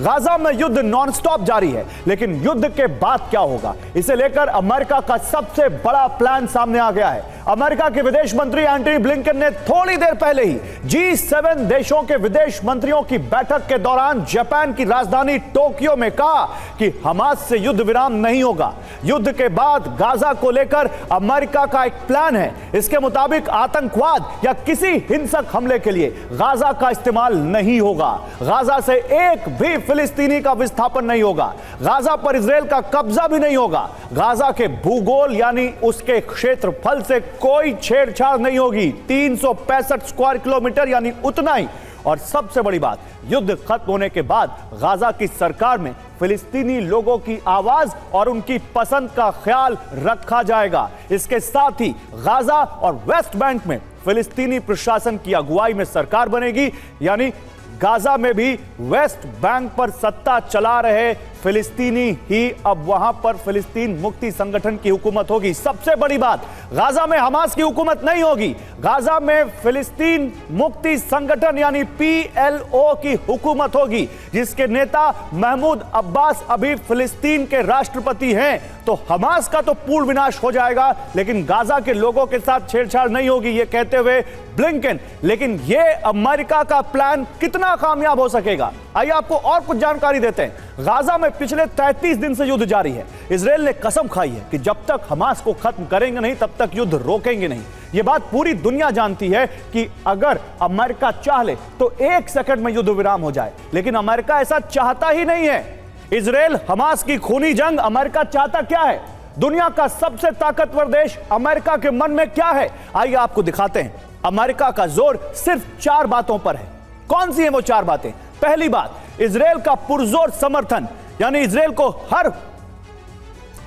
Gaza में युद्ध non-stop जारी है, लेकिन युद्ध के बाद क्या होगा, इसे लेकर अमेरिका का सबसे बड़ा प्लान सामने आ गया है। अमेरिका के विदेश मंत्री एंटनी ब्लिंकन ने थोड़ी देर पहले ही G7 देशों के विदेश मंत्रियों की बैठक के दौरान जापान की राजधानी टोक्यो में कहा कि हमास से युद्ध विराम नहीं होगा। युद्ध के बाद गाजा को लेकर अमेरिका का एक प्लान है। इसके मुताबिक आतंकवाद या किसी हिंसक हमले के लिए गाजा का इस्तेमाल नहीं होगा। गाजा से एक भी फिलिस्तीनी का विस्थापन नहीं होगा। गाजा पर इजराइल का कब्जा भी नहीं होगा। गाजा के भूगोल यानी उसके क्षेत्रफल से कोई छेड़छाड़ नहीं होगी। 365 स्क्वायर किलोमीटर यानी उतना ही। और सबसे बड़ी बात, युद्ध खत्म होने के बाद गाजा की सरकार में फिलिस्तीनी लोगों की आवाज और उनकी पसंद का ख्याल रखा जाएगा। इसके साथ ही गाजा और वेस्ट बैंक में फिलिस्तीनी प्रशासन की अगुवाई में सरकार बनेगी, यानी गाजा में भी वेस्ट बैंक पर सत्ता चला रहे फिलिस्तीनी ही अब वहां पर फिलिस्तीन मुक्ति संगठन की हुकूमत होगी। सबसे बड़ी बात, गाजा में हमास की हुकूमत नहीं होगी। गाजा में फिलिस्तीन मुक्ति संगठन यानी PLO की हुकूमत होगी, जिसके नेता महमूद अब्बास अभी फिलिस्तीन के राष्ट्रपति हैं। तो हमास का तो पूर्ण विनाश हो जाएगा, लेकिन गाजा के लोगों के साथ छेड़छाड़ नहीं होगी, ये कहते हुए ब्लिंकन। लेकिन ये अमेरिका का प्लान कितना कामयाब हो सकेगा, आइए आपको और कुछ जानकारी देते हैं। गाजा में पिछले 33 दिन से युद्ध जारी है। इजराइल ने कसम खाई है कि जब तक हमास को खत्म करेंगे नहीं तब तक युद्ध रोकेंगे नहीं। यह बात पूरी दुनिया जानती है कि अगर अमेरिका चाह ले तो 1 सेकंड में युद्ध विराम हो जाए, लेकिन अमेरिका ऐसा चाहता ही नहीं है। इजराइल हमास की खूनी जंग अमेरिका चाहता क्या है? दुनिया का सबसे ताकतवर देश अमेरिका के मन में क्या है, आइए आपको दिखाते हैं। अमेरिका का जोर सिर्फ 4 बातों पर है। कौन सी है वो 4 बातें? पहली बात, इजराइल का पुरजोर समर्थन, यानी इजराइल को हर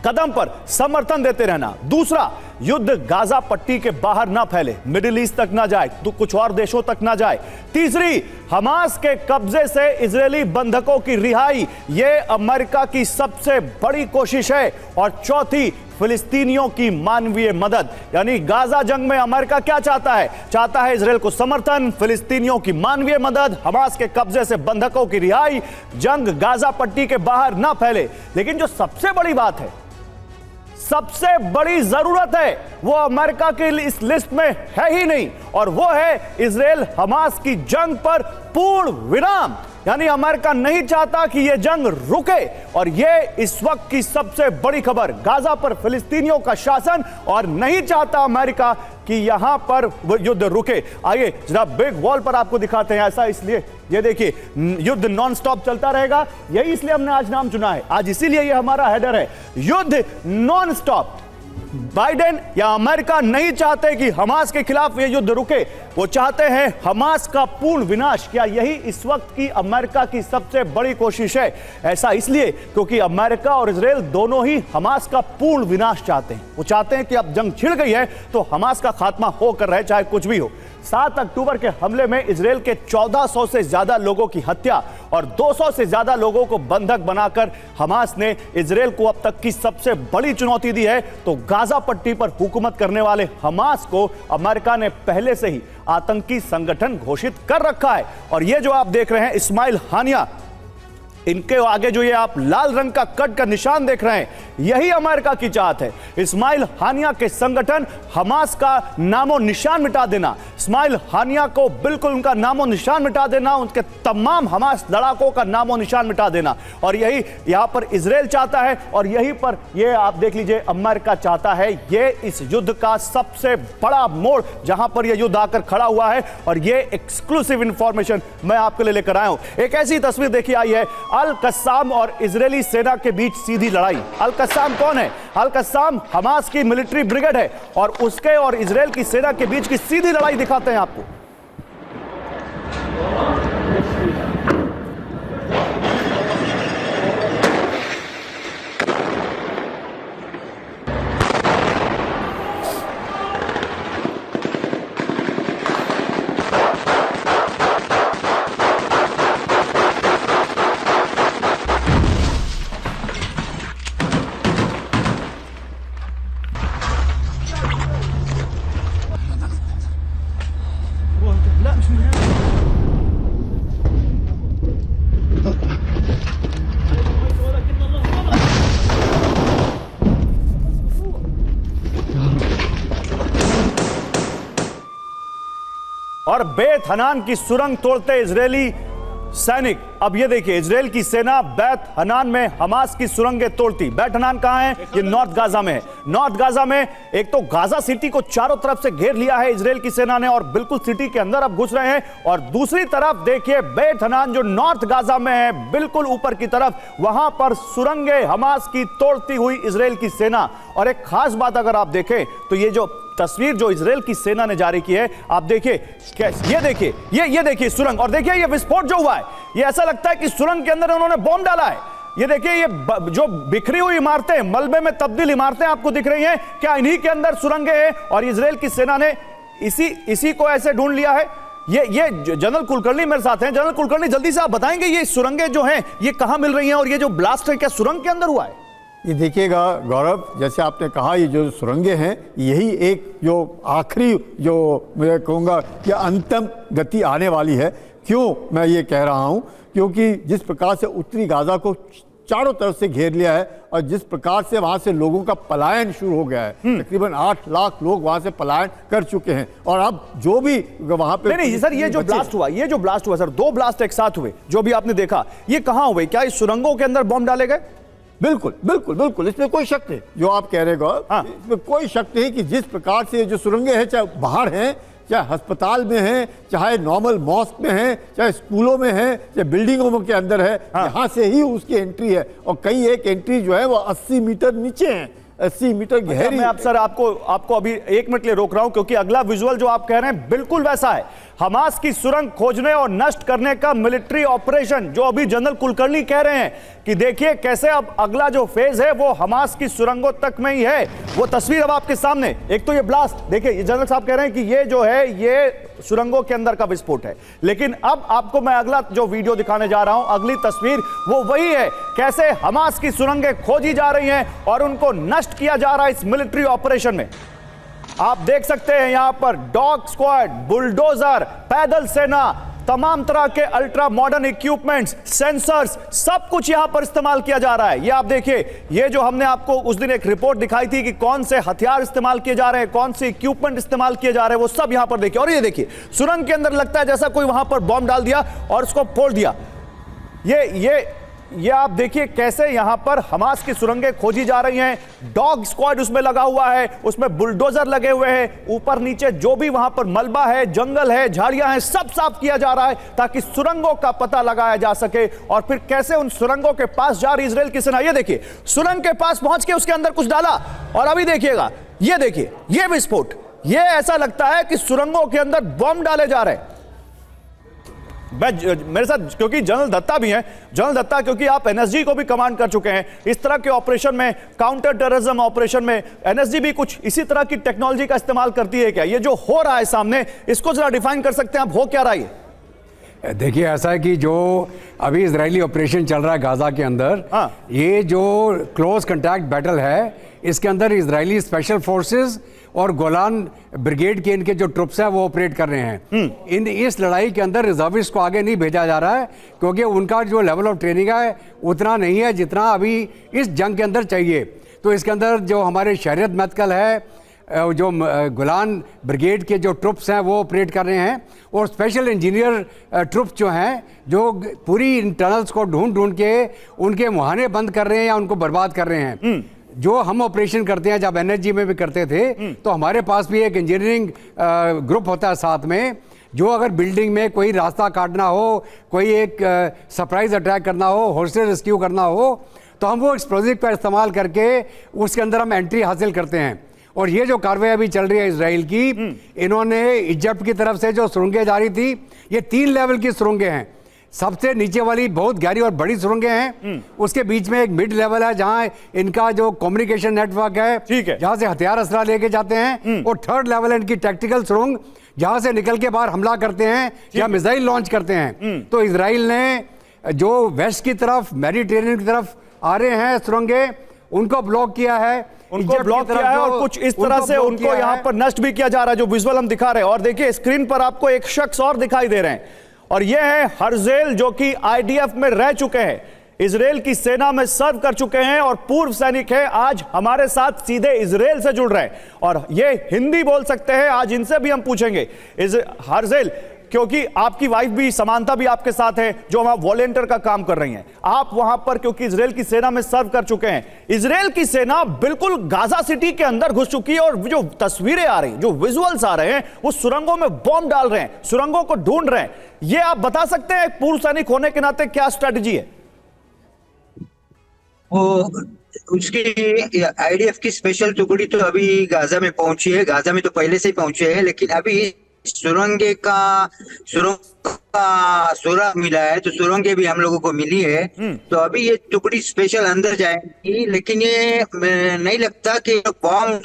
कदम पर समर्थन देते रहना। दूसरा, युद्ध गाजा पट्टी के बाहर ना फैले, मिडिल ईस्ट तक ना जाए, तो कुछ और देशों तक ना जाए। तीसरी, हमास के कब्जे से इजरायली बंधकों की रिहाई, यह अमेरिका की सबसे बड़ी कोशिश है। और चौथी, फिलिस्तीनियों की मानवीय मदद, यानी गाजा जंग में अमेरिका क्या चाहता है? चाहता है इजराइल को समर्थन, फिलिस्तीनियों की मानवीय मदद, हमास के कब्जे से बंधकों की रिहाई, जंग गाजा पट्टी के बाहर ना फैले। लेकिन जो सबसे बड़ी बात है, सबसे बड़ी जरूरत है, वो अमेरिका की इस लिस्ट में है ही नहीं, और वो है इजराइल हमास की जंग पर पूर्ण विराम। यानी अमेरिका नहीं चाहता कि यह जंग रुके, और यह इस वक्त की सबसे बड़ी खबर, गाजा पर फिलिस्तीनियों का शासन, और नहीं चाहता अमेरिका कि यहां पर युद्ध रुके। आइए जरा बिग वॉल पर आपको दिखाते हैं। ऐसा इसलिए, ये देखिए, युद्ध नॉन स्टॉप चलता रहेगा, यही इसलिए हमने आज नाम चुना है। आज इसीलिए यह हमारा हेडर है, युद्ध नॉन स्टॉप। बाइडेन या अमेरिका नहीं चाहते कि हमास के खिलाफ यह युद्ध रुके, वो चाहते हैं हमास का पूर्ण विनाश। क्या यही इस वक्त की अमेरिका की सबसे बड़ी कोशिश है? ऐसा इसलिए क्योंकि अमेरिका और इजराइल दोनों ही हमास का पूर्ण विनाश चाहते हैं। वो चाहते हैं कि अब जंग छिड़ गई है तो हमास का खात्मा होकर रहे, चाहे कुछ भी हो। 7 अक्टूबर के हमले में इजराइल के 1400 से ज्यादा लोगों की हत्या और 200 से ज्यादा लोगों को बंधक बनाकर हमास ने इजराइल को अब तक की सबसे बड़ी चुनौती दी है। तो गाजा पट्टी पर हुकूमत करने वाले हमास को अमेरिका ने पहले से ही आतंकी संगठन घोषित कर रखा है। और ये जो आप देख रहे हैं इस्माइल हानिया, इनके आगे जो ये आप लाल रंग का कट का निशान देख रहे हैं, यही अमेरिका की चाहत है। इस्माइल हानिया के संगठन हमास का नामो निशान मिटा देना, इस्माइल हानिया को बिल्कुल उनका नामो निशान मिटा देना, उनके तमाम हमास लड़ाकों का नामो निशान मिटा देना। और यही यहां पर इजराइल चाहता है, और यहीं पर ये आप देख लीजिए अमेरिका चाहता है। ये इस युद्ध का सबसे बड़ा मोड़ जहां पर यह युद्ध आकर खड़ा हुआ है, और ये एक्सक्लूसिव इंफॉर्मेशन मैं आपके लिए लेकर आया हूं। एक ऐसी तस्वीर देखी आई है, अल कस्साम और इजरायली सेना के बीच सीधी लड़ाई। अल कस्साम कौन है? अल कस्साम हमास की मिलिट्री ब्रिगेड है, और उसके और इजराइल की सेना के बीच की सीधी लड़ाई दिखाते हैं आपको। और बेत हनान की सुरंग तोड़ते इजरायली सैनिक। अब ये देखिए, इजराइल की सेना बैत हनान में हमास की सुरंगें तोड़ती। बैत हनान कहां है? ये नॉर्थ गाजा में है। नॉर्थ गाजा में एक तो गाजा सिटी को चारों तरफ से घेर लिया है इजराइल की सेना ने और बिल्कुल सिटी के अंदर अब घुस रहे हैं। और दूसरी तरफ देखिए बैत हनान जो नॉर्थ गाजा में है, बिल्कुल ऊपर की तरफ, वहां पर सुरंगें हमास की तोड़ती हुई इजराइल की सेना। और एक खास बात अगर आप देखें तो ये जो तस्वीर जो इजराइल की सेना ने जारी की है, आप देखिए, ये देखिए, ये देखिए सुरंग, और देखिए ये विस्फोट जो हुआ है, ये ऐसा लगता है कि सुरंग के अंदर उन्होंने बॉम्ब डाला है। ये देखिए, ये जो बिखरी हुई इमारतें, मलबे में तब्दील इमारतें आपको दिख रही हैं, क्या इन्हीं के अंदर सुरंगें हैं? और इजराइल की सेना ने इसी को ऐसे ढूंढ लिया है। ये जनरल कुलकर्णी मेरे साथ हैं। जनरल कुलकर्णी, जल्दी से आप बताएंगे ये सुरंगें जो हैं ये कहां मिल रही हैं और ये जो ब्लास्ट है क्या सुरंग के अंदर हुआ है? ये देखिएगा गौरव, जैसे आपने कहा, ये जो सुरंगें हैं यही एक जो आखिरी, जो मैं कहूँगा कि अंतिम गति आने वाली है। क्यों मैं ये कह रहा हूँ? क्योंकि जिस प्रकार से उत्तरी गाजा को चारों तरफ से घेर लिया है और जिस प्रकार से वहां से लोगों का पलायन शुरू हो गया है, तकरीबन 8 लाख लोग वहां से पलायन कर चुके हैं। और अब जो भी वहां पे नहीं सर, ये जो ब्लास्ट हुआ सर, 2 ब्लास्ट एक साथ हुए जो भी आपने देखा, ये कहां हुए? क्या इस सुरंगों के अंदर बॉम्ब डाले गए? बिल्कुल बिल्कुल बिल्कुल, इसमें कोई शक नहीं जो आप कह रहे हो। हाँ। इसमें कोई शक नहीं कि जिस प्रकार से जो सुरंगें हैं, चाहे बाहर हैं, चाहे अस्पताल में हैं, चाहे नॉर्मल मॉस्क में हैं, चाहे स्कूलों में हैं, चाहे बिल्डिंगों के अंदर है, हाँ। यहाँ से ही उसकी एंट्री है। और कई एक एंट्री जो है वो 80 मीटर नीचे है, 80 मीटर गहरी। मैं आप सर आपको अभी 1 मिनट के लिए रोक रहा हूं क्योंकि अगला विजुअल जो आप कह रहे हैं बिल्कुल वैसा है। हमास की सुरंग खोजने और नष्ट करने का मिलिट्री ऑपरेशन जो अभी जनरल कुलकर्णी कह रहे हैं कि देखिए कैसे अब अगला जो फेज है वो हमास की सुरंगों तक में ही है। वो तस्वीर अब आपके सामने, एक तो ये ब्लास्ट देखिए, जनरल साहब कह रहे हैं कि ये जो है ये सुरंगों के अंदर का विस्फोट है। लेकिन अब आपको मैं अगला जो वीडियो दिखाने जा रहा हूं, अगली तस्वीर वो वही है, कैसे हमास की सुरंगें खोजी जा रही हैं और उनको नष्ट किया जा रहा है इस मिलिट्री ऑपरेशन में। आप देख सकते हैं यहां पर डॉग स्क्वाड, बुलडोजर, पैदल सेना, तमाम तरह के अल्ट्रा मॉडर्न इक्विपमेंट्स, सेंसर्स, सब कुछ यहां पर इस्तेमाल किया जा रहा है। ये आप देखिए, ये जो हमने आपको उस दिन एक रिपोर्ट दिखाई थी कि कौन से हथियार इस्तेमाल किए जा रहे हैं, कौन से इक्विपमेंट इस्तेमाल किए जा रहे हैं, वो सब यहां पर देखिए। और ये देखिए, सुरंग के अंदर लगता है जैसा कोई वहां पर बॉम्ब डाल दिया और उसको फोड़ दिया। ये आप देखिए कैसे यहां पर हमास की सुरंगें खोजी जा रही हैं। डॉग स्क्वाड उसमें लगा हुआ है, उसमें बुलडोजर लगे हुए हैं, ऊपर नीचे जो भी वहां पर मलबा है, जंगल है, झाड़ियां हैं, सब साफ किया जा रहा है ताकि सुरंगों का पता लगाया जा सके। और फिर कैसे उन सुरंगों के पास जा रही इजराइल की सेना, ये देखिए, सुरंग के पास पहुंच के उसके अंदर कुछ डाला और अभी देखिएगा, ये देखिए, ये विस्फोट, ये ऐसा लगता है कि सुरंगों के अंदर बॉम्ब डाले जा रहे हैं। मेरे साथ क्योंकि जनरल दत्ता भी हैं, जनरल दत्ता क्योंकि आप एनएसजी को भी कमांड कर चुके हैं, इस तरह के ऑपरेशन में, काउंटर टेररिज्म ऑपरेशन में एनएसजी भी कुछ इसी तरह की टेक्नोलॉजी का इस्तेमाल करती है क्या? ये जो हो रहा है सामने, इसको जरा डिफाइन कर सकते हैं आप, हो क्या रहा है? देखिए, ऐसा है कि जो अभी इजरायली ऑपरेशन चल रहा है गाजा के अंदर, हाँ। ये जो क्लोज कंटैक्ट बैटल है, इसके अंदर इजरायली स्पेशल फोर्सेस और गोलान ब्रिगेड के इनके जो ट्रुप्स हैं वो ऑपरेट कर रहे हैं। इस लड़ाई के अंदर रिजर्विस्ट को आगे नहीं भेजा जा रहा है क्योंकि उनका जो लेवल ऑफ ट्रेनिंग है उतना नहीं है जितना अभी इस जंग के अंदर चाहिए। तो इसके अंदर जो हमारे शरीयत मैथकल है, जो गोलान ब्रिगेड के जो ट्रुप्स हैं वो ऑपरेट कर रहे हैं और स्पेशल इंजीनियर ट्रुप्स जो हैं जो पूरी टनल्स को ढूंढ के उनके मुहाने बंद कर रहे हैं या उनको बर्बाद कर रहे हैं। जो हम ऑपरेशन करते हैं, जब एनएसजी में भी करते थे, तो हमारे पास भी एक इंजीनियरिंग ग्रुप होता है साथ में, जो अगर बिल्डिंग में कोई रास्ता काटना हो, कोई एक सरप्राइज अटैक करना हो, होस्टेज रेस्क्यू करना हो, तो हम वो एक्सप्लोजिव का इस्तेमाल करके उसके अंदर हम एंट्री हासिल करते हैं। और ये जो कार्रवाई अभी चल रही है इजराइल की, इन्होंने इजिप्ट की तरफ से जो सुरंगें जारी थी, ये 3 लेवल की सुरंगें हैं। सबसे नीचे वाली बहुत गहरी और बड़ी सुरंगें हैं, उसके बीच में एक मिड लेवल है जहां इनका जो कम्युनिकेशन नेटवर्क है, ठीक है, जहां से हथियार असला लेके जाते हैं, और 3rd लेवल है इनकी टैक्टिकल सुरंग, जहां से निकल के बाहर हमला करते हैं या मिसाइल लॉन्च करते हैं। तो इजराइल ने जो वेस्ट की तरफ, मेडिटेरियन की तरफ आ रहे हैं सुरंगें, उनको ब्लॉक किया है, उनको ब्लॉक किया है और कुछ इस तरह से उनको यहां पर नष्ट भी किया जा रहा है, जो विजुअल हम दिखा रहे हैं। और देखिए स्क्रीन पर आपको एक शख्स और दिखाई दे रहे हैं और ये है हरजेल, जो कि आईडीएफ में रह चुके हैं। इजराइल की सेना में सर्व कर चुके हैं और पूर्व सैनिक हैं, आज हमारे साथ सीधे इजराइल से जुड़ रहे हैं और ये हिंदी बोल सकते हैं। आज इनसे भी हम पूछेंगे हर्जेल, क्योंकि आपकी वाइफ भी, समानता भी आपके साथ है जो वहां वॉलेंटियर का काम कर रही हैं। आप वहां पर क्योंकि इजराइल की सेना में सर्व कर चुके हैं, इजराइल की सेना बिल्कुल गाजा सिटी के अंदर घुस चुकी है और जो तस्वीरें आ रही हैं, जो विजुअल्स आ रहे हैं, वो सुरंगों में बॉम्ब डाल रहे हैं, सुरंगों को ढूंढ रहे हैं। ये आप बता सकते हैं पूर्व सैनिक होने के नाते क्या स्ट्रेटजी है? वो उसकी आईडीएफ की स्पेशल टुकड़ी तो अभी गाजा में पहुंची है। गाजा में तो पहले से ही पहुंचे है, लेकिन अभी सुरंग मिला है, तो सुरंगे भी हम लोगों को मिली है। तो अभी ये टुकड़ी स्पेशल अंदर जाएंगी, लेकिन ये नहीं लगता कि बॉम्ब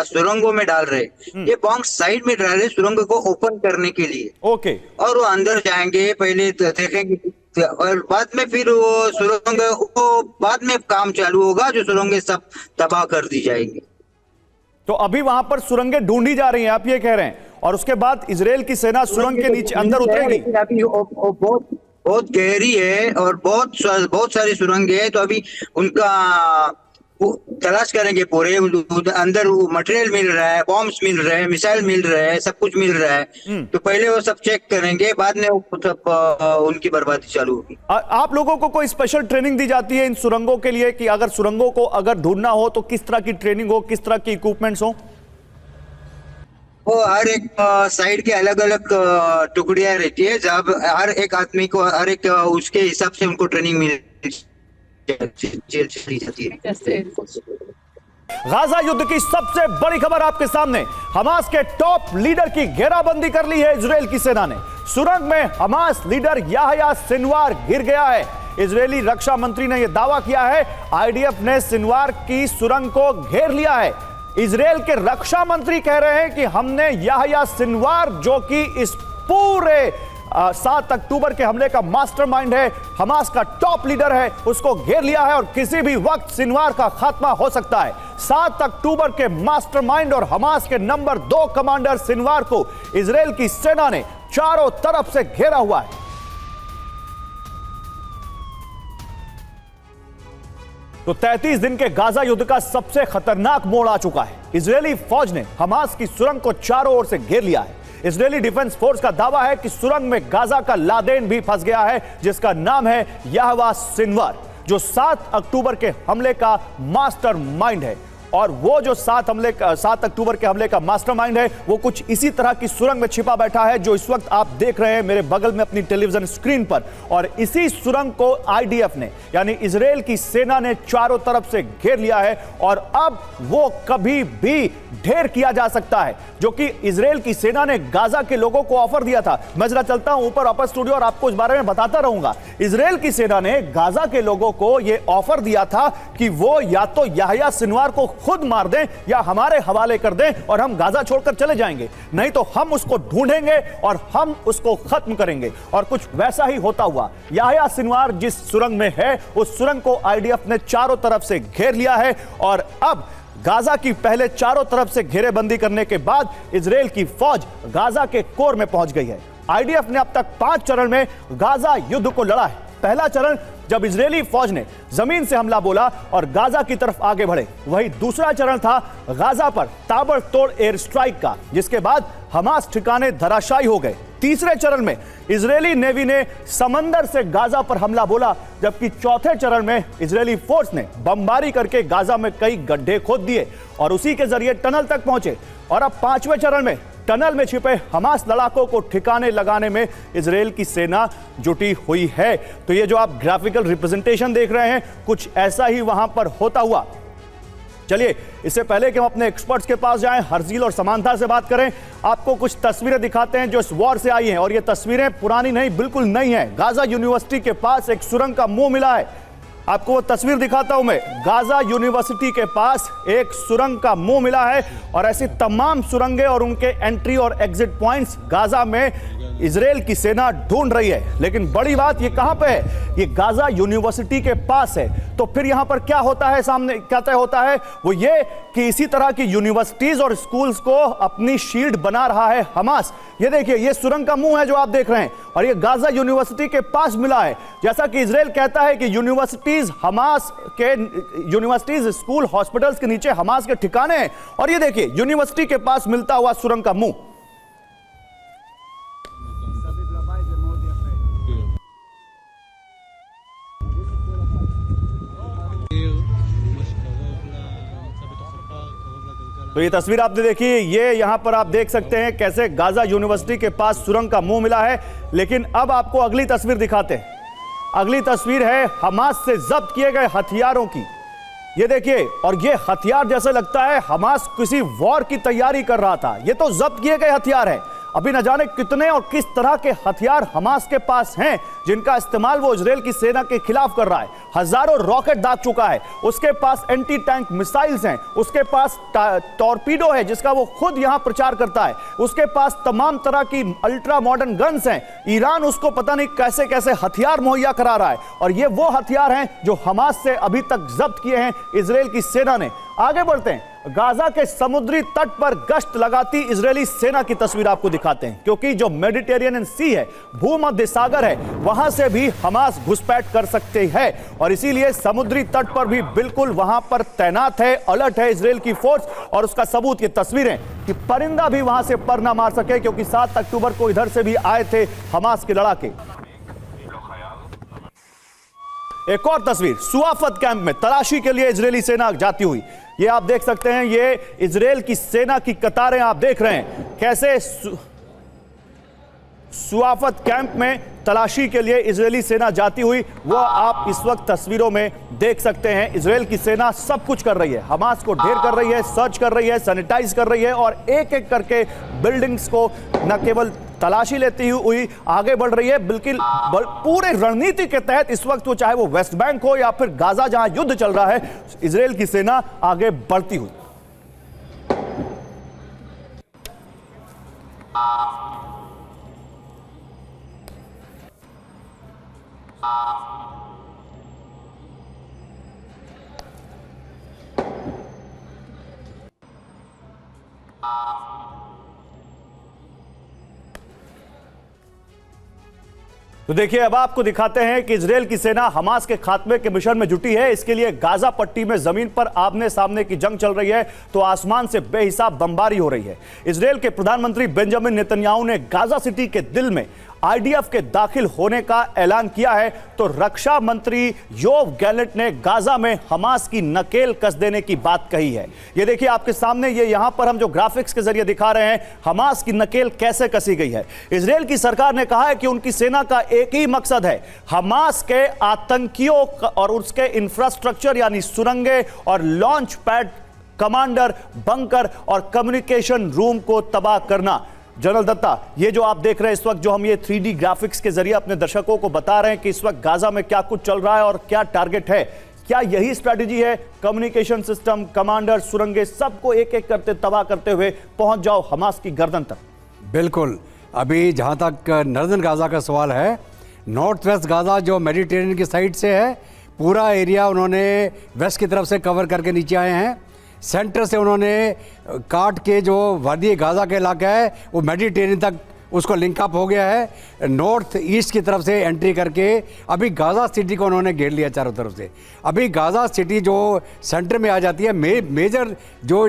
सुरंगों में डाल रहे। ये बॉम्ब साइड में डाल रहे सुरंग को ओपन करने के लिए। ओके, और वो अंदर जाएंगे, पहले देखेंगे और बाद में फिर वो सुरंग, वो बाद में काम चालू होगा, जो सुरंगें सब तबाह कर दी जाएंगी। तो अभी वहां पर सुरंगें ढूंढी जा रही हैं, आप ये कह रहे हैं, और उसके बाद इजराइल की सेना सुरंग के नीचे अंदर उतरेगी। अभी वो बहुत गहरी है और बहुत सारी सुरंगें है, तो अभी उनका तलाश करेंगे पूरे। अंदर मटेरियल मिल रहा है, बॉम्ब्स मिल रहे हैं, मिसाइल मिल रहे हैं, सब कुछ मिल रहा है। तो पहले वो सब चेक करेंगे, बाद में वो सब उनकी बर्बादी चालू होगी। आप लोगों को कोई स्पेशल ट्रेनिंग दी जाती है इन सुरंगों के लिए कि अगर सुरंगों को अगर ढूंढना हो तो किस तरह की ट्रेनिंग हो, किस तरह की इक्विपमेंट्स हो? वो हर एक साइड के अलग अलग टुकड़ियां रहती है, जब हर एक आदमी को हर एक उसके हिसाब से उनको ट्रेनिंग मिल जाती है। गाजा युद्ध की सबसे बड़ी खबर आपके सामने, हमास के टॉप लीडर की घेराबंदी कर ली है इजराइल की सेना ने। सुरंग में हमास लीडर याह्या सिनवार गिर गया है। इजरायली रक्षा मंत्री ने यह दावा किया है, आईडीएफ ने सिनवार की सुरंग को घेर लिया है। इजराइल के रक्षा मंत्री कह रहे हैं कि हमने याह्या सिनवार, जो कि इस पूरे 7 अक्टूबर के हमले का मास्टरमाइंड है, हमास का टॉप लीडर है, उसको घेर लिया है और किसी भी वक्त सिनवार का खात्मा हो सकता है। 7 अक्टूबर के मास्टरमाइंड और हमास के नंबर 2 कमांडर सिनवार को इजराइल की सेना ने चारों तरफ से घेरा हुआ है। तो 33 दिन के गाजा युद्ध का सबसे खतरनाक मोड़ आ चुका है। इजरायली फौज ने हमास की सुरंग को चारों ओर से घेर लिया है। इजरायली डिफेंस फोर्स का दावा है कि सुरंग में गाजा का लादेन भी फंस गया है, जिसका नाम है याह्या सिनवार, जो 7 अक्टूबर के हमले का मास्टरमाइंड है। और वो जो 7 अक्टूबर के हमले का मास्टरमाइंड है, वो कुछ इसी तरह की सुरंग में छिपा बैठा है, जो इस वक्त आप देख रहे हैं मेरे बगल में अपनी टेलीविजन स्क्रीन पर। और इसी सुरंग को आईडीएफ ने, यानी इजराइल की सेना ने चारों तरफ से घेर लिया है और अब वो कभी भी ढेर किया जा सकता है, जो कि इजराइल की सेना ने गाजा के लोगों को ऑफर दिया था। मैं जरा चलता हूं ऊपर वापस स्टूडियो और आपको इस बारे में बताता रहूंगा। इजराइल की सेना ने गाजा के लोगों को यह ऑफर दिया था कि वो या तो याह्या सिनवार को खुद मार दें या हमारे हवाले कर दें और हम गाजा छोड़कर चले जाएंगे, नहीं तो हम उसको ढूंढेंगे और हम उसको खत्म करेंगे। और कुछ वैसा ही होता हुआ। याह्या सिनवार जिस सुरंग में है, उस सुरंग को आईडीएफ ने चारों तरफ से घेर लिया है और अब गाजा की पहले चारों तरफ से घेरेबंदी करने के बाद इजराइल की फौज गाजा के कोर में पहुंच गई है। आईडीएफ ने अब तक 5 चरण में गाजा युद्ध को लड़ा है। पहला चरण जब इजरायली फौज ने जमीन से हमला बोला और गाजा की तरफ आगे बढ़े, वही दूसरा चरण था गाजा पर ताबड़तोड़ एयर स्ट्राइक का, जिसके बाद हमास ठिकाने धराशायी हो गए। तीसरे चरण में इजरायली नेवी ने समंदर से गाजा पर हमला बोला, जबकि चौथे चरण में इजरायली फोर्स ने बमबारी करके गाजा में कई गड्ढे खोद दिए और उसी के जरिए टनल तक पहुंचे। और अब 5वें चरण में टनल में छिपे हमास लड़ाकों को ठिकाने लगाने में इजराइल की सेना जुटी हुई है। तो ये जो आप ग्राफिकल रिप्रेजेंटेशन देख रहे हैं, कुछ ऐसा ही वहां पर होता हुआ। चलिए, इससे पहले कि हम अपने एक्सपर्ट्स के पास जाएं, हर्जील और समानता से बात करें, आपको कुछ तस्वीरें दिखाते हैं जो इस वॉर से आई हैं। और ये तस्वीरें पुरानी नहीं, बिल्कुल नई हैं। गाजा यूनिवर्सिटी के पास एक सुरंग का मुंह मिला है। आपको वो तस्वीर दिखाता हूं मैं। गाजा यूनिवर्सिटी के पास एक सुरंग का मुंह मिला है और ऐसी तमाम सुरंगें और उनके एंट्री और एग्जिट पॉइंट्स गाजा में इजराइल की सेना ढूंढ रही है। लेकिन बड़ी बात ये कहां पे है? ये गाजा यूनिवर्सिटी के पास है। तो फिर यहां पर क्या होता है, सामने क्या तय होता है, वो ये कि इसी तरह की यूनिवर्सिटीज और स्कूल्स को अपनी शील्ड बना रहा है हमास। ये देखिए, ये सुरंग का मुंह है जो आप देख रहे हैं, और ये गाजा यूनिवर्सिटी के पास मिला है। जैसा कि इजराइल कहता है कि यूनिवर्सिटीज हमास के, यूनिवर्सिटीज, स्कूल, हॉस्पिटल्स के नीचे हमास के ठिकाने हैं, और ये देखिए यूनिवर्सिटी के पास मिलता हुआ सुरंग का मुंह। तो ये तस्वीर आपने देखी, ये यहां पर आप देख सकते हैं कैसे गाजा यूनिवर्सिटी के पास सुरंग का मुंह मिला है। लेकिन अब आपको अगली तस्वीर दिखाते हैं। अगली तस्वीर है हमास से जब्त किए गए हथियारों की। ये देखिए, और ये हथियार जैसे लगता है हमास किसी वॉर की तैयारी कर रहा था। ये तो जब्त किए गए हथियार हैं। अभी न जाने कितने और किस तरह के हथियार हमास के पास हैं जिनका इस्तेमाल वो इजराइल की सेना के खिलाफ कर रहा है। हजारों रॉकेट दाग चुका है, उसके पास एंटी टैंक मिसाइल्स हैं, उसके पास टॉर्पीडो है जिसका वो खुद यहां प्रचार करता है, उसके पास तमाम तरह की अल्ट्रा मॉडर्न गन्स हैं। ईरान उसको पता नहीं कैसे कैसे हथियार मुहैया करा रहा है, और ये वो हथियार हैं जो हमास से अभी तक जब्त किए हैं इजराइल की सेना ने। आगे बढ़ते हैं, गाजा के समुद्री तट पर गश्त लगाती इजरायली सेना की तस्वीर आपको दिखाते हैं, क्योंकि जो मेडिटेरियन सी है, भूमध्य सागर है, वहां से भी हमास घुसपैठ कर सकते हैं, और इसीलिए समुद्री तट पर भी बिल्कुल वहां पर तैनात है, अलर्ट है इजराइल की फोर्स। और उसका सबूत ये तस्वीरें कि परिंदा भी वहां से पर ना मार सके, क्योंकि 7 अक्टूबर को इधर से भी आए थे हमास के लड़ाके। एक और तस्वीर, सुआफत कैंप में तलाशी के लिए इजरायली सेना जाती हुई, ये आप देख सकते हैं। ये इजरायल की सेना की कतारें आप देख रहे हैं कैसे सुआफत कैंप में तलाशी के लिए इजरायली सेना जाती हुई, वो आप इस वक्त तस्वीरों में देख सकते हैं। इजरायल की सेना सब कुछ कर रही है, हमास को ढेर कर रही है, सर्च कर रही है, सैनिटाइज कर रही है, और एक एक करके बिल्डिंग्स को न केवल तलाशी लेती हुई आगे बढ़ रही है, बिल्कुल पूरे रणनीति के तहत इस वक्त वो, चाहे वो वेस्ट बैंक हो या फिर गाजा जहां युद्ध चल रहा है, इजरायल की सेना आगे बढ़ती हुई। तो देखिए, अब आपको दिखाते हैं कि इजरायल की सेना हमास के खात्मे के मिशन में जुटी है। इसके लिए गाजा पट्टी में जमीन पर आमने सामने की जंग चल रही है, तो आसमान से बेहिसाब बमबारी हो रही है। इजरायल के प्रधानमंत्री बेंजामिन नेतन्याहू ने गाजा सिटी के दिल में आईडीएफ के दाखिल होने का ऐलान किया है, तो रक्षा मंत्री योव गैलेंट ने गाजा में हमास की नकेल कस देने की बात कही है। ये देखिए आपके सामने, ये यहां पर हम जो ग्राफिक्स के जरिए दिखा रहे हैं, हमास की नकेल कैसे कसी गई है। इजरायल की सरकार ने कहा है कि उनकी सेना का एक ही मकसद है, हमास के आतंकियों और उसके इंफ्रास्ट्रक्चर यानी सुरंगें और लॉन्च पैड, कमांडर, बंकर और कम्युनिकेशन रूम को तबाह करना। जनरल दत्ता, ये जो आप देख रहे हैं इस वक्त, जो हम ये 3D ग्राफिक्स के जरिए अपने दर्शकों को बता रहे हैं कि इस वक्त गाजा में क्या कुछ चल रहा है और क्या टारगेट है, क्या यही स्ट्रैटेजी है? कम्युनिकेशन सिस्टम, कमांडर, सुरंगें, सबको एक एक करते तबाह करते हुए पहुंच जाओ हमास की गर्दन तक। बिल्कुल। अभी जहां तक नॉर्दर्न गाजा का सवाल है, नॉर्थ वेस्ट गाजा जो मेडिटेरियन की साइड से है, पूरा एरिया उन्होंने वेस्ट की तरफ से कवर करके नीचे आए हैं। सेंटर से उन्होंने काट के जो वादी गाजा का इलाका है वो मेडिटेरियन तक उसको लिंकअप हो गया है। नॉर्थ ईस्ट की तरफ से एंट्री करके अभी गाजा सिटी को उन्होंने घेर लिया चारों तरफ से। अभी गाजा सिटी जो सेंटर में आ जाती है, मेजर जो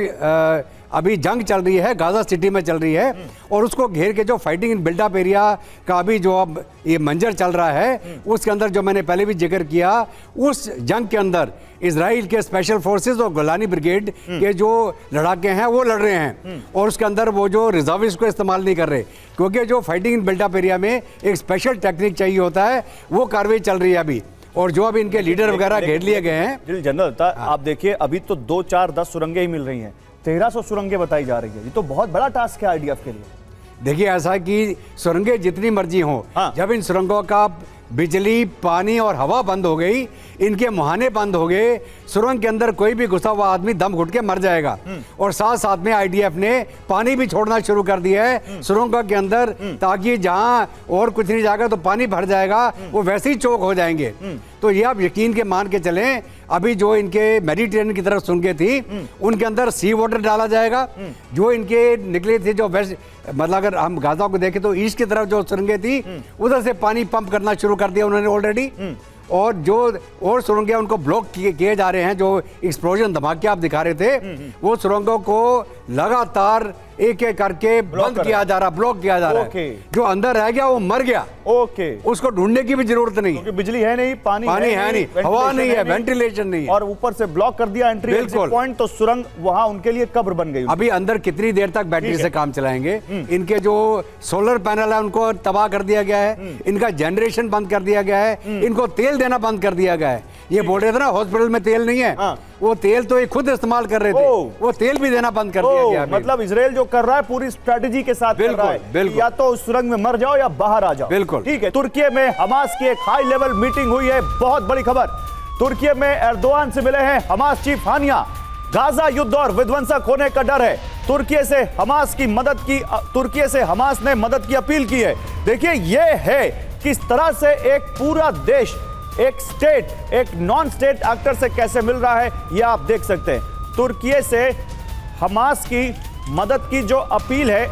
अभी जंग चल रही है गाजा सिटी में चल रही है, और उसको घेर के जो फाइटिंग इन बिल्डअप एरिया का अभी जो अब ये मंजर चल रहा है, उसके अंदर जो मैंने पहले भी जिक्र किया, उस जंग के अंदर इजराइल के स्पेशल फोर्सेस और गोलानी ब्रिगेड के जो लड़ाके हैं वो लड़ रहे हैं, और उसके अंदर वो जो रिजर्विस्ट को इस्तेमाल नहीं कर रहे, क्योंकि जो फाइटिंग इन बिल्डअप एरिया में एक स्पेशल टेक्निक चाहिए होता है, वो कार्रवाई चल रही है अभी। और जो अभी इनके लीडर वगैरह घेर लिए गए हैं। जनरल, आप देखिए अभी तो 2, 4, 10 सुरंगें ही मिल रही हैं, 1300 सुरंगें बताई जा रही है। ये तो बहुत बड़ा टास्क है आईडीएफ के लिए। देखिए, ऐसा है कि सुरंगें जितनी मर्जी हों, जब इन सुरंगों का बिजली, पानी और हवा बंद हो गई, इनके मुहाने बंद हो गए, सुरंग के अंदर कोई भी घुसा हुआ आदमी दम घुट के मर जाएगा। और साथ साथ में आईडीएफ ने पानी भी छोड़ना शुरू कर दिया है सुरंगों के अंदर, ताकि जहां और कुछ नहीं जाएगा तो पानी भर जाएगा, वो वैसे ही चोक हो जाएंगे। तो ये आप यकीन के मान के चलें, अभी जो इनके मेडिटेरेनियन की तरफ सुरंगें थी उनके अंदर सी वाटर डाला जाएगा। जो इनके निकले थे जो वेस्ट, मतलब अगर हम गाजा को देखें तो ईस्ट की तरफ जो सुरंगें थी उधर से पानी पंप करना शुरू कर दिया उन्होंने ऑलरेडी। और जो और सुरंगें उनको ब्लॉक किए जा रहे हैं, जो एक्सप्लोजन धमाके आप दिखा रहे थे, वो सुरंगों को लगातार एक एक करके बंद किया जा रहा, ब्लॉक किया जा रहा है। जो अंदर रह गया वो मर गया, उसको ढूंढने की भी जरूरत नहीं, क्योंकि बिजली है नहीं, पानी है नहीं, हवा नहीं है, वेंटिलेशन नहीं है, और ऊपर से ब्लॉक कर दिया एंट्री एग्जिट पॉइंट, तो सुरंग वहां उनके लिए कब्र बन गई। अभी अंदर कितनी देर तक बैटरी से काम चलाएंगे? इनके जो सोलर पैनल है उनको तबाह कर दिया गया है, इनका जनरेशन बंद कर दिया गया है, इनको तेल देना बंद कर दिया गया है। ये बोल रहे थे ना हॉस्पिटल में तेल नहीं है, वो तेल तो ये खुद इस्तेमाल कर रहे थे, वो तेल भी देना बंद कर दिया गया। मतलब इजराइल जो कर रहा है पूरी स्ट्रेटेजी के साथ कर रहा है, या तो उस सुरंग में मर जाओ या बाहर आ जाओ। बिल्कुल ठीक है। तुर्की में हमास की एक हाई लेवल मीटिंग हुई है, बहुत बड़ी खबर। तुर्की में एर्दोआन से मिले हैं हमास चीफ हानिया। गाजा युद्ध और विध्वंसक होने का डर है। तुर्की से हमास ने मदद की अपील की है। देखिए ये है किस तरह से एक पूरा देश, एक स्टेट, एक नॉन स्टेट एक्टर से कैसे मिल रहा है, यह आप देख सकते हैं। तुर्की से हमास की मदद की जो अपील है,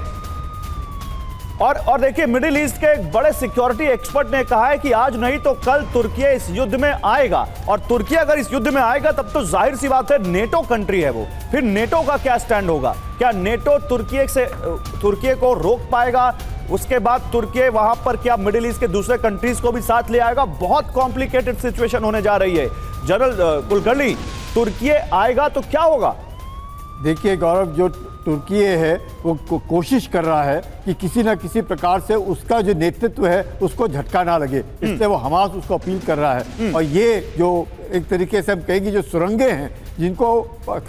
और देखिए मिडिल ईस्ट के एक बड़े सिक्योरिटी एक्सपर्ट ने कहा है कि आज नहीं तो कल तुर्की इस युद्ध में आएगा, और तुर्की अगर इस युद्ध में आएगा तब तो जाहिर सी बात है नेटो कंट्री है वो, फिर नेटो का क्या स्टैंड होगा? क्या नेटो तुर्की को रोक पाएगा? उसके बाद तुर्की वहां पर क्या मिडिल ईस्ट के दूसरे कंट्रीज को भी साथ ले आएगा? बहुत कॉम्प्लिकेटेड सिचुएशन होने जा रही है। जनरल कुलकर्णी, तुर्की आएगा तो क्या होगा? देखिए गौरव, जो तुर्की है वो कोशिश कर रहा है कि किसी न किसी प्रकार से उसका जो नेतृत्व है उसको झटका ना लगे, इसलिए वो हमास उसको अपील कर रहा है। और ये जो एक तरीके से हम कहेंगे जो सुरंगें हैं जिनको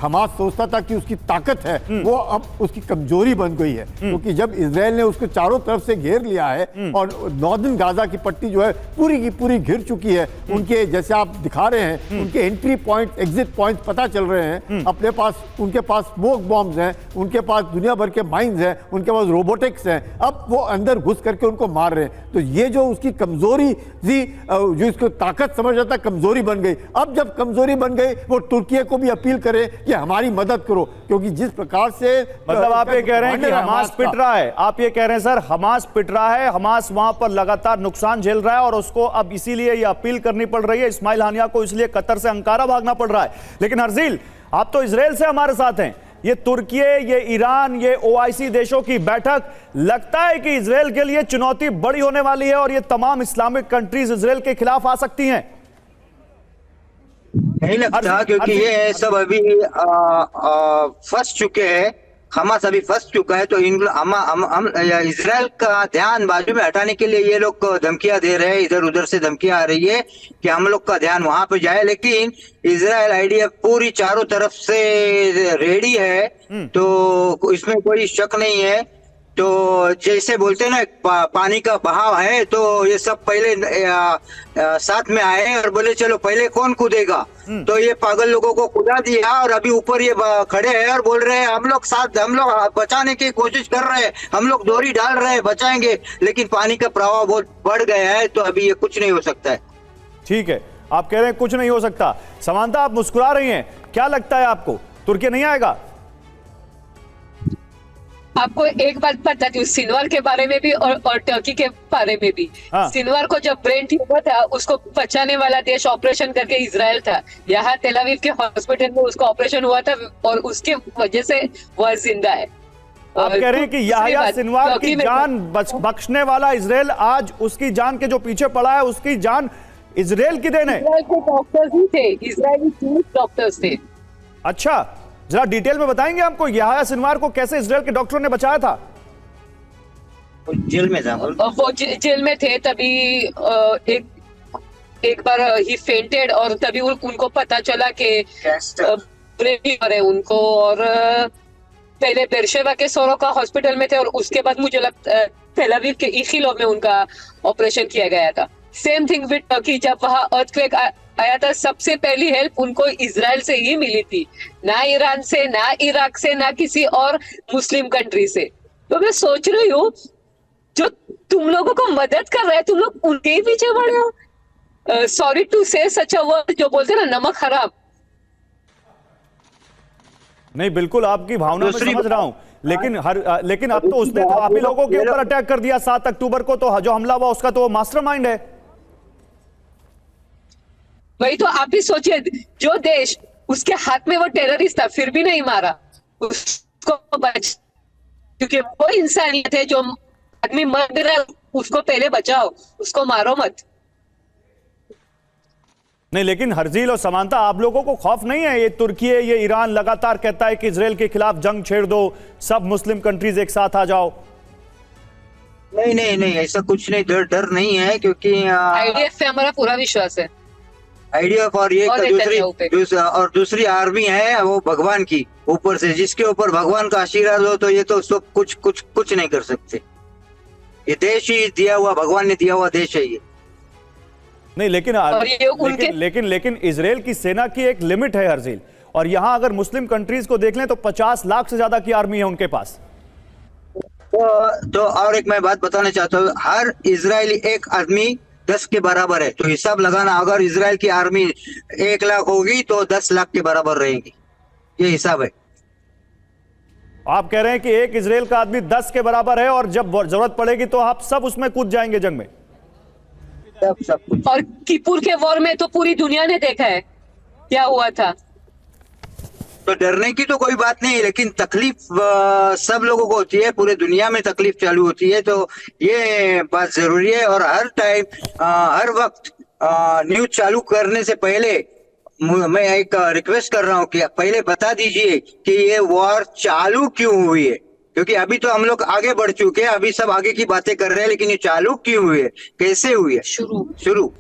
हमास सोचता था कि उसकी ताकत है, वो अब उसकी कमजोरी बन गई है, क्योंकि जब इजराइल ने उसको चारों तरफ से घेर लिया है और नॉर्दर्न गाजा की पट्टी जो है पूरी की पूरी घिर चुकी है। उनके जैसे आप दिखा रहे हैं, उनके एंट्री पॉइंट, एग्जिट पॉइंट पता चल रहे हैं अपने पास। उनके पास स्मोक बॉम्ब्स हैं, उनके पास दुनिया भर के माइंस हैं, उनके पास रोबोटिक्स हैं। अब वो अंदर घुस करके उनको मार रहे हैं। तो ये जो उसकी कमजोरी थी, जो इसको ताकत समझ रहा था, कमजोरी बन गई। अब जब कमजोरी बन गई, वो तुर्की को भी अपील करे कि हमारी मदद करो, क्योंकि जिस प्रकार से मतलब आप ये कह रहे हैं कि हमास पिट रहा है, आप ये कह रहे हैं सर हमास पिट रहा है, हमास वहां पर लगातार नुकसान झेल रहा है, और उसको अब इसीलिए ये अपील करनी पड़ रही है इस्माइल हानिया को, इसलिए कतर से अंकारा भागना पड़ रहा है। लेकिन हरजील, आप तो इजराइल से हमारे साथ हैं, ये तुर्की, ये ईरान, ये ओआईसी देशों की बैठक, लगता है कि इजराइल के लिए चुनौती बड़ी होने वाली है और ये तमाम इस्लामिक कंट्रीज इजराइल के खिलाफ आ सकती हैं? नहीं लगता, क्योंकि ये सब अभी फंस चुके हैं। हमास अभी फंस चुका है, तो हम इजराइल का ध्यान बाजू में हटाने के लिए ये लोग धमकियां दे रहे हैं, इधर उधर से धमकियां आ रही है कि हम लोग का ध्यान वहां पे जाए। लेकिन इजराइल आइडिया पूरी चारों तरफ से रेडी है, तो इसमें कोई शक नहीं है। तो जैसे बोलते हैं ना पानी का बहाव है, तो ये सब पहले साथ में आए और बोले चलो पहले कौन कूदेगा, तो ये पागल लोगों को कूदा दिया, और अभी ऊपर ये खड़े हैं और बोल रहे हैं हम लोग साथ, हम लोग बचाने की कोशिश कर रहे हैं, हम लोग डोरी डाल रहे हैं, बचाएंगे। लेकिन पानी का प्रवाह बहुत बढ़ गया है, तो अभी ये कुछ नहीं हो सकता है। ठीक है, आप कह रहे हैं कुछ नहीं हो सकता। समांता, आप मुस्कुरा रही हैं, क्या लगता है आपको तुर्की नहीं आएगा? आपको एक बात पता थी सिनवार के बारे में भी और टर्की के बारे में भी। सिनवार को जब ब्रेन ट्यूमर था, उसको बचाने वाला देश ऑपरेशन करके इजराइल था। यहाँ तेल अवीव के हॉस्पिटल में उसका ऑपरेशन हुआ था और उसके वजह से वह जिंदा है। आप कह रहे हैं कि याह्या सिनवार की जान बख्शने वाला इजराइल आज उसकी जान के जो पीछे पड़ा है, उसकी जान इजराइल की देन है। इजराइल के डॉक्टर्स ही थे, इजरायली डॉक्टर्स थे। अच्छा, जरा डिटेल में बताएंगे हमको याह्या सिनवार को कैसे इजराइल के डॉक्टरों ने बचाया था? जेल में था वो जेल में थे, तभी एक बार ही फेंटेड, और तभी उनको पता चला कि ब्रेन है उनको, और पहले बेरशेबा के सोरोका हॉस्पिटल में थे, और उसके बाद मुझे लगता तेल अवीव के इखिलो में उनका ऑपरेशन किया गया था। सेम थिंग विद टर्की, जब वहां अर्थक्वेक आया था, सबसे पहली हेल्प उनको इजराइल से ही मिली थी, ना ईरान से, ना इराक से, ना किसी और मुस्लिम कंट्री से। तो मैं सोच रही हूँ जो तुम लोगों को मदद कर रहे हैं, तुम लोग उनके ही पीछे पड़े हो। सॉरी टू से सच अ वर्ड, जो बोलते हैं ना नमक हराम। नहीं, बिल्कुल आपकी भावना में दूसरी समझ रहा हूं, लेकिन अब तो उसने तो आप ही लोगों के ऊपर अटैक कर दिया 7 अक्टूबर को, तो जो हमला हुआ उसका तो मास्टरमाइंड है। वही तो आप भी सोचिए, जो देश उसके हाथ में वो टेररिस्ट था फिर भी नहीं मारा उसको, क्योंकि वो इंसानियत है। जो आदमी मर रहा है उसको पहले बचाओ, उसको मारो मत। नहीं, लेकिन हर्जील और समानता, आप लोगों को खौफ नहीं है? ये तुर्की है, ये ईरान लगातार कहता है कि इजराइल के खिलाफ जंग छेड़ दो, सब मुस्लिम कंट्रीज एक साथ आ जाओ। नहीं नहीं नहीं, ऐसा कुछ नहीं, डर नहीं है, क्योंकि आईडीएफ पे हमारा पूरा विश्वास है। आईडीएफ और ये और दूसरी आर्मी है वो भगवान की ऊपर से, जिसके ऊपर भगवान का आशीर्वाद हो तो ये तो सब कुछ नहीं कर सकते। ये देश ही दिया हुआ, भगवान ने दिया हुआ देश है ये। नहीं, लेकिन इजराइल की सेना की एक लिमिट है हर्जील, और यहां अगर मुस्लिम कंट्रीज को देख लें तो 50 लाख से ज्यादा की आर्मी है उनके पास। तो और एक मैं बात बताना चाहता हूँ, हर इजरायली एक आदमी 10 के बराबर है, तो हिसाब लगाना, अगर इजराइल की आर्मी 1 लाख होगी तो 10 लाख के बराबर रहेगी, ये हिसाब है। आप कह रहे हैं कि एक इजराइल का आदमी 10 के बराबर है, और जब जरूरत पड़ेगी तो आप सब उसमें कूद जाएंगे जंग में। सब कुछ। और किपुर के वॉर में तो पूरी दुनिया ने देखा है क्या हुआ था। तो डरने की तो कोई बात नहीं, लेकिन तकलीफ सब लोगों को होती है, पूरे दुनिया में तकलीफ चालू होती है, तो ये बात जरूरी है। और हर टाइम हर वक्त न्यूज चालू करने से पहले मैं एक रिक्वेस्ट कर रहा हूँ कि पहले बता दीजिए कि ये वॉर चालू क्यों हुई है, क्योंकि अभी तो हम लोग आगे बढ़ चुके हैं, अभी सब आगे की बातें कर रहे हैं, लेकिन ये चालू क्यों हुई है, कैसे हुई है शुरू।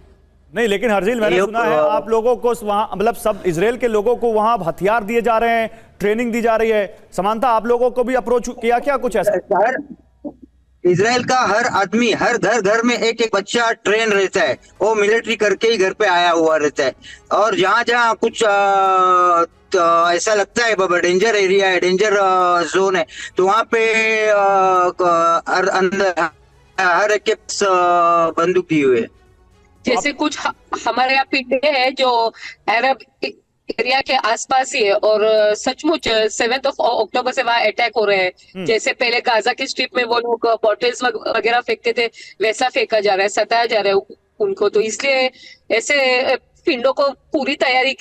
नहीं, लेकिन हर्जील, मैंने सुना है आप लोगों को वहां, मतलब सब इजराइल के लोगों को वहां हथियार दिए जा रहे हैं, ट्रेनिंग दी जा रही है। समानता, आप लोगों को भी अप्रोच किया क्या कुछ ऐसा? इजराइल का हर आदमी, हर घर में एक एक बच्चा ट्रेन रहता है, वो मिलिट्री करके ही घर पे आया हुआ रहता है। और जहाँ जहाँ कुछ तो ऐसा लगता है बाबा डेंजर एरिया है, डेंजर जोन है, तो वहाँ पे अंदर हर एक के बंदूक दी हुई है। जैसे कुछ हमारे यहाँ पिंडे है जो अरब एरिया के आसपास ही है, और सचमुच 7 अक्टूबर से वहाँ अटैक हो रहे हैं। जैसे पहले गाजा की स्ट्रिप में वो लोग बॉटल्स वगैरह फेंकते थे, वैसा फेंका जा रहा है, सताया जा रहा है उनको। तो इसलिए ऐसे पिंडों को पूरी तैयारी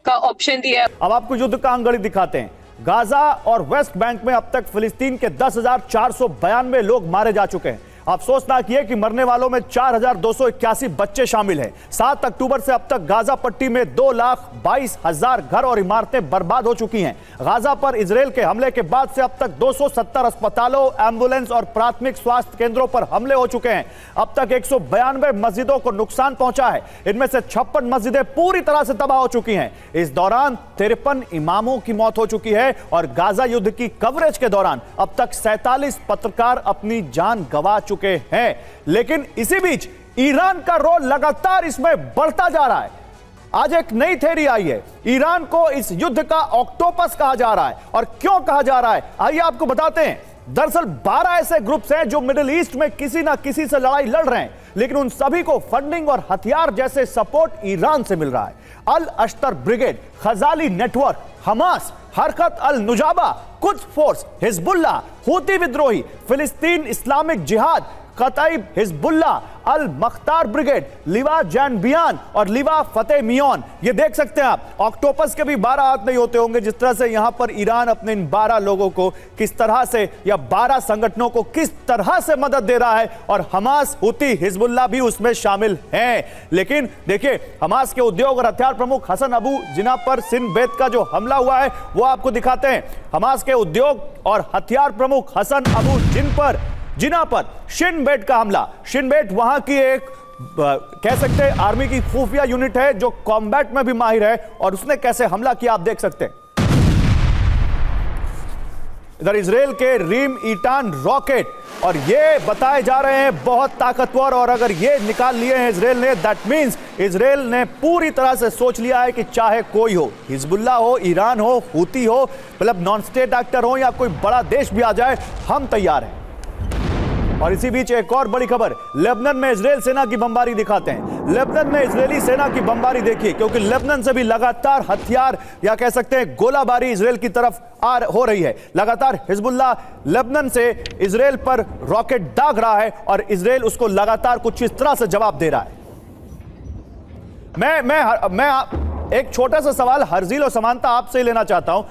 का ऑप्शन दिया है। अब आपको युद्ध का अंगड़ी दिखाते हैं। गाजा और वेस्ट बैंक में अब तक फिलिस्तीन के 10,492 लोग मारे जा चुके हैं। अफसोसनाक यह कि मरने वालों में 4,281 बच्चे शामिल हैं। 7 अक्टूबर से अब तक गाजा पट्टी में 2,22,000 घर और इमारतें बर्बाद हो चुकी हैं। गाजा पर इजराइल के हमले के बाद से अब तक 270 अस्पतालों, एम्बुलेंस और प्राथमिक स्वास्थ्य केंद्रों पर हमले हो चुके हैं। अब तक 192 मस्जिदों को नुकसान पहुंचा है। इनमें से 56 मस्जिदें पूरी तरह से तबाह हो चुकी हैं। इस दौरान 53 इमामों की मौत हो चुकी है और गाजा युद्ध की कवरेज के दौरान अब तक 47 पत्रकार अपनी जान गंवा चुके हैं। लेकिन इसी बीच ईरान का रोल लगातार इसमें बढ़ता जा रहा है। आज एक नई थ्योरी आई है, ईरान को इस युद्ध का ऑक्टोपस कहा जा रहा है। और क्यों कहा जा रहा है, आइए आपको बताते हैं। दरअसल 12 ऐसे ग्रुप्स हैं जो मिडिल ईस्ट में किसी ना किसी से लड़ाई लड़ रहे हैं, लेकिन उन सभी को फंडिंग और हथियार जैसे सपोर्ट ईरान से मिल रहा है। अल अश्तर ब्रिगेड, खजाली नेटवर्क, हमास, हरकत अल नुजाबा, कुद्स फोर्स, हिजबुल्लाह, हूती विद्रोही, फिलिस्तीन इस्लामिक जिहाद, कतईब हिजबुल्लाह, अल मख्तार ब्रिगेड, लिवा जैनबियान और लिवा फतेह मियोन। ये देख सकते हैं आप, ऑक्टोपस के भी 12 हाथ नहीं होते होंगे। जिस तरह से यहां पर ईरान अपने इन 12 लोगों को किस तरह से, या 12 संगठनों को किस तरह से मदद दे रहा है, और हमास, हूती, हिजबुल्लाह भी उसमें शामिल हैं। लेकिन देखिए, हमास के उद्योग और हथियार प्रमुख हसन अबू जिना पर सिन बेत का जो हमला हुआ है वो आपको दिखाते हैं। हमास के उद्योग और हथियार प्रमुख हसन अबू जिना पर शिन बेट का हमला। शिन बेट वहां की एक कह सकते हैं आर्मी की खुफिया यूनिट है जो कॉम्बैट में भी माहिर है, और उसने कैसे हमला किया आप देख सकते हैं। इधर इजराइल के रीम ईटान रॉकेट, और ये बताए जा रहे हैं बहुत ताकतवर, और अगर ये निकाल लिए हैं इजराइल ने, दैट मींस इजराइल ने पूरी तरह से सोच लिया है कि चाहे कोई हो, हिजबुल्लाह हो, ईरान हो, हूती हो, मतलब नॉन स्टेट एक्टर हो या कोई बड़ा देश भी आ जाए, हम तैयार हैं। और इसी बीच एक और बड़ी खबर, लेबनान में इजरायल सेना की बमबारी दिखाते हैं। लेबनान में इजरायली सेना की बमबारी देखिए, क्योंकि लेबनान से भी लगातार हथियार या कह सकते हैं गोलाबारी इजरायल की तरफ हो रही है। लगातार हिजबुल्लाह लेबनान से इजरायल पर रॉकेट दाग रहा है और इजरायल उसको लगातार कुछ इस तरह से जवाब दे रहा है। मैं एक छोटा सा सवाल हर्जील और समानता आपसे लेना चाहता हूं।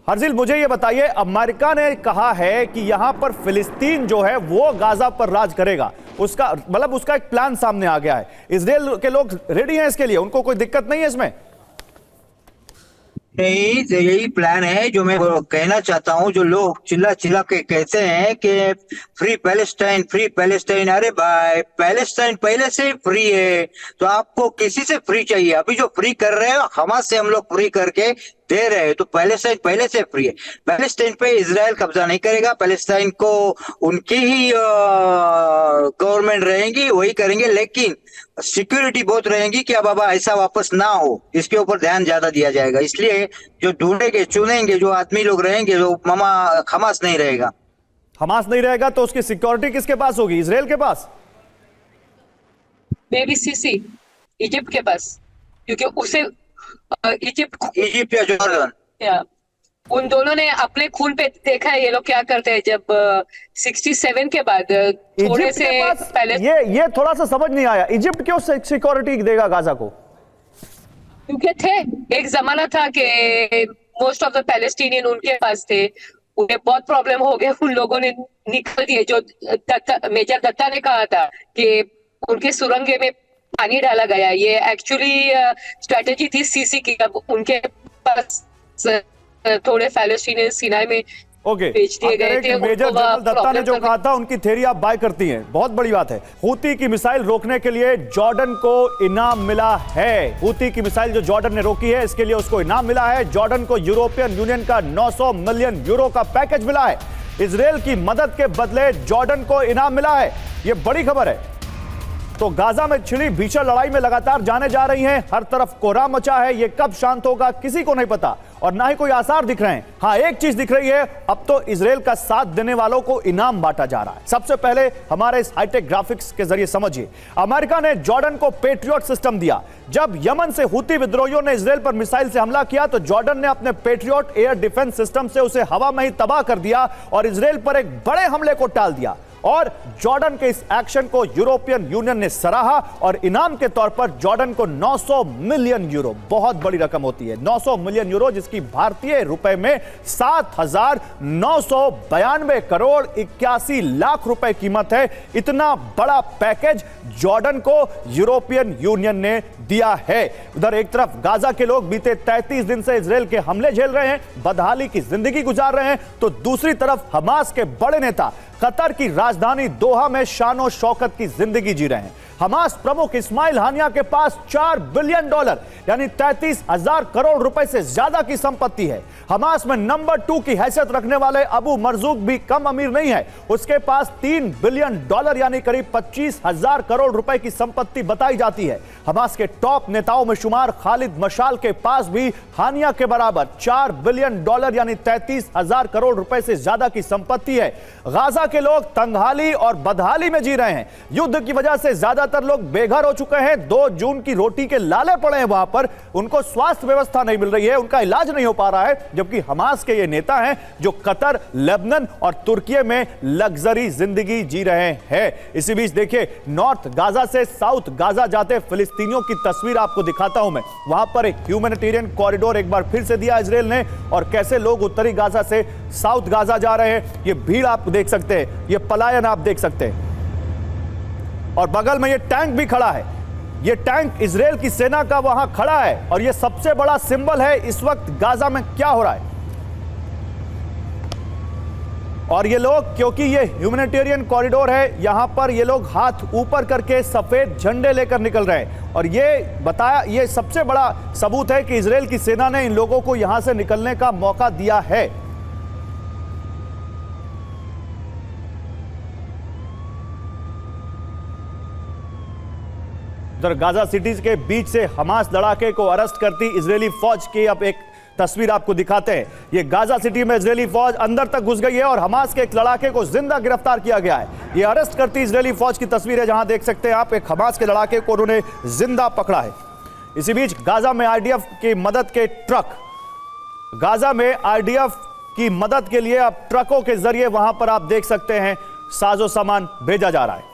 हर्जील मुझे यह बताइए, अमेरिका ने कहा है कि यहां पर फिलिस्तीन जो है वो गाजा पर राज करेगा, उसका मतलब उसका एक प्लान सामने आ गया है। इजरायल के लोग रेडी हैं इसके लिए, उनको कोई दिक्कत नहीं है इसमें? नहीं, तो यही प्लान है जो मैं कहना चाहता हूँ। जो लोग चिल्ला चिल्ला के कहते हैं कि फ्री पैलेस्टाइन, अरे भाई पैलेस्टाइन पहले से ही फ्री है, तो आपको किसी से फ्री चाहिए? अभी जो फ्री कर रहे हो हमास से हम लोग फ्री करके दे रहे हैं, तो पैलेस्टाइन पहले से फ्री है। पैलेस्टाइन पे इजराइल कब्जा नहीं करेगा, पैलेस्टाइन को उनकी ही गवर्नमेंट रहेंगी, वही करेंगे, लेकिन सिक्योरिटी बहुत रहेगी कि अब बाबा ऐसा वापस ना हो, इसके ऊपर ध्यान ज्यादा दिया जाएगा। इसलिए जो ढूंढेंगे चुनेंगे जो आदमी लोग रहेंगे, जो हमास नहीं रहेगा। हमास नहीं रहेगा तो उसकी सिक्योरिटी किसके पास होगी? इजरायल के पास? मे बी सीसी इजिप्ट के पास, क्योंकि उसे इजिप्ट या जॉर्डन, उन दोनों ने अपने खून पे देखा है ये लोग क्या करते हैं। जब 67 के बाद थोड़े से पहले ये थोड़ा सा समझ नहीं आया, इजिप्ट क्यों सिक्योरिटी देगा गाजा को? क्योंकि थे एक जमाना था कि मोस्ट ऑफ द पैलेस्टीनियन उनके पास थे, उन्हें बहुत प्रॉब्लम हो गया, उन लोगों ने निकल दिए। जो मेजर दत्ता ने कहा था कि उनके सुरंगे में पानी डाला गया, ये एक्चुअली स्ट्रेटेजी थी सीसी की। अब उनके पास थोड़े पैलेस्टीनियन सिनाई में बेच दिए गए थे। मेजर जनरल दत्ता ने जो कहा था उनकी थ्योरी आप बाय करती हैं, बहुत बड़ी बात है। हूती की मिसाइल रोकने के लिए जॉर्डन को इनाम मिला है। हूती की मिसाइल जो जॉर्डन ने रोकी है, इसके लिए उसको इनाम मिला है। जॉर्डन को यूरोपियन यूनियन का 900 मिलियन यूरो का पैकेज मिला है। इजरायल की मदद के बदले जॉर्डन को इनाम मिला है, यह बड़ी खबर है। तो गाजा में छिड़ी भीषण लड़ाई में लगातार जाने जा रही हैं, हर तरफ कोहराम मचा है। यह कब शांत होगा किसी को नहीं पता, और ना ही कोई आसार दिख रहे हैं। हाँ, एक चीज दिख रही है, अब तो इजरायल का साथ देने वालों को इनाम बांटा जा रहा है। सबसे पहले हमारे इस हाईटेक ग्राफिक्स के जरिए समझिए, अमेरिका ने जॉर्डन को पेट्रियट सिस्टम दिया। जब यमन से हूती विद्रोहियों ने इजरायल पर मिसाइल से हमला किया तो जॉर्डन ने अपने पेट्रियट एयर डिफेंस सिस्टम से उसे हवा में ही तबाह कर दिया और इजरायल पर एक बड़े हमले को टाल दिया। और जॉर्डन के इस एक्शन को यूरोपियन यूनियन ने सराहा और इनाम के तौर पर जॉर्डन को 900 मिलियन यूरो, बहुत बड़ी रकम होती है 900 मिलियन यूरो, जिसकी भारतीय रुपए में 7,992 करोड़ 81 लाख रुपए कीमत है। इतना बड़ा पैकेज जॉर्डन को यूरोपियन यूनियन ने दिया है। उधर एक तरफ गाजा के लोग बीते 33 दिन से इजरायल के हमले झेल रहे हैं, बदहाली की जिंदगी गुजार रहे हैं, तो दूसरी तरफ हमास के बड़े नेता कतर की राजधानी दोहा में शानो शौकत की जिंदगी जी रहे हैं। हमास प्रमुख इस्माइल हानिया के पास $4 बिलियन यानी 33,000 करोड़ रुपए से ज्यादा की संपत्ति है। हमास में नंबर 2 की हैसियत रखने वाले अबू मरजूक भी कम अमीर नहीं है, उसके पास $3 बिलियन यानी करीब 25,000 करोड़ रुपए की संपत्ति बताई जाती है। हमास के टॉप नेताओं में शुमार खालिद मशाल के पास भी हानिया के बराबर $4 बिलियन यानी 33,000 करोड़ रुपए से ज्यादा की संपत्ति है। गाजा के लोग तंगहाली और बदहाली में जी रहे हैं। युद्ध की वजह से ज्यादातर लोग बेघर हो चुके हैं, 2 जून की रोटी के लाले पड़े हैं वहां पर, उनको स्वास्थ्य व्यवस्था नहीं मिल रही है, उनका इलाज नहीं हो पा रहा है। जबकि हमास के ये नेता हैं जो कतर, लेबनान और तुर्की में लग्जरी जिंदगी जी रहे हैं। इसी बीच देखिए, नॉर्थ गाजा से साउथ गाजा जाते फिलिस्तीनियों की तस्वीर आपको दिखाता हूं मैं। वहां पर एक ह्यूमैनिटेरियन कॉरिडोर एक बार फिर से दिया इजरायल ने, और कैसे लोग उत्तरी गाजा से साउथ गाजा जा रहे हैं, ये भीड़ आप देख सकते हैं, ये पलायन आप देख सकते हैं। और बगल में ये टैंक भी खड़ा है, ये टैंक इजरायल की सेना का वहां खड़ा है, और ये सबसे बड़ा सिंबल है इस वक्त गाजा में क्या हो रहा है। और ये लोग, क्योंकि ये ह्यूमैनिटेरियन कॉरिडोर है, यहां पर ये लोग हाथ ऊपर करके सफेद झंडे लेकर निकल रहे हैं, और ये सबसे बड़ा सबूत है कि इजरायल की सेना ने इन लोगों को यहां से निकलने का मौका दिया है। उधर गाजा सिटीज के बीच से हमास लड़ाके को अरेस्ट करती इजरायली फौज की अब एक तस्वीर आपको दिखाते हैं। ये गाजा सिटी में इजरायली फौज अंदर तक घुस गई है और हमास के एक लड़ाके को जिंदा गिरफ्तार किया गया है। ये अरेस्ट करती इजरायली फौज की तस्वीर है, जहां देख सकते हैं आप एक हमास के लड़ाके को उन्होंने जिंदा पकड़ा है। इसी बीच गाजा में आरडीएफ की मदद के ट्रक, गाजा में आरडीएफ की मदद के लिए अब ट्रकों के जरिए वहां पर आप देख सकते हैं साजो सामान भेजा जा रहा है।